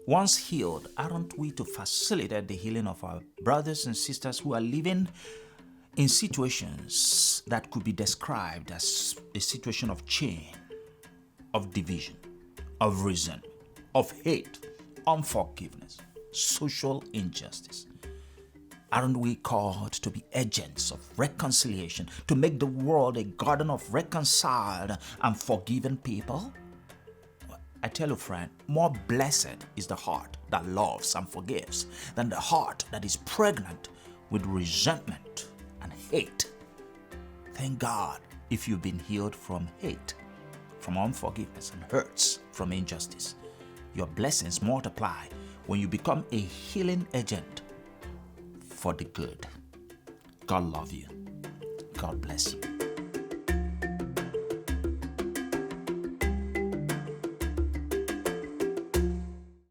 Once healed, aren't we to facilitate the healing of our brothers and sisters who are living in situations that could be described as a situation of chain, of division, of resentment, of hate, unforgiveness, social injustice? Aren't we called to be agents of reconciliation, to make the world a garden of reconciled and forgiven people? I tell you, friend, more blessed is the heart that loves and forgives than the heart that is pregnant with resentment and hate. Thank God if you've been healed from hate, from unforgiveness and hurts from injustice. Your blessings multiply when you become a healing agent for the good. God love you. God bless you.